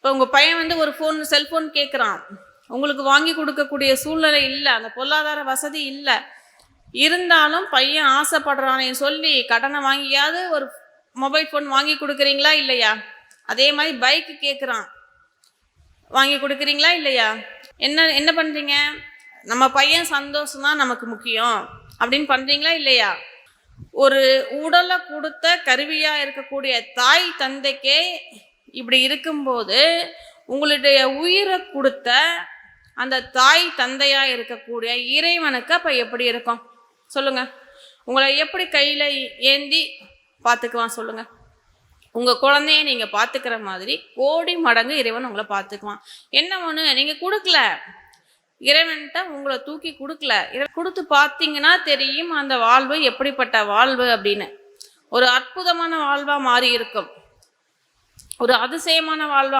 இப்போ உங்கள் பையன் வந்து ஒரு செல்ஃபோன் கேட்குறான், உங்களுக்கு வாங்கி கொடுக்கக்கூடிய சூழ்நிலை இல்லை, அந்த பொருளாதார வசதி இல்லை. இருந்தாலும் பையன் ஆசைப்படுறானே சொல்லி கடனை வாங்கியாவது ஒரு மொபைல் ஃபோன் வாங்கி கொடுக்குறீங்களா இல்லையா? அதே மாதிரி பைக்கு கேட்குறான், வாங்கி கொடுக்குறீங்களா இல்லையா? என்ன என்ன பண்ணுறீங்க? நம்ம பையன் சந்தோஷம் தான் நமக்கு முக்கியம் அப்படின்னு பண்ணுறீங்களா இல்லையா? ஒரு உடலை கொடுத்த கருவியாக இருக்கக்கூடிய தாய் தந்தைக்கே இப்படி இருக்கும்போது, உங்களுடைய உயிரை கொடுத்த அந்த தாய் தந்தையாக இருக்கக்கூடிய இறைவனுக்கு அப்போ எப்படி இருக்கும் சொல்லுங்கள்? உங்களை எப்படி கையில் ஏந்தி பார்த்துக்குவான் சொல்லுங்கள்? உங்கள் குழந்தைய நீங்கள் பார்த்துக்கிற மாதிரி கோடி மடங்கு இறைவன் உங்களை பார்த்துக்குவான். என்ன ஒன்று, நீங்கள் கொடுக்கல, இறைவன்கிட்ட உங்களை தூக்கி கொடுக்கல, கொடுத்து பார்த்தீங்கன்னா தெரியும் அந்த வாழ்வு எப்படிப்பட்ட வாழ்வு அப்படின்னு. ஒரு அற்புதமான வாழ்வாக மாறி இருக்கும், ஒரு அதிசயமான வாழ்வா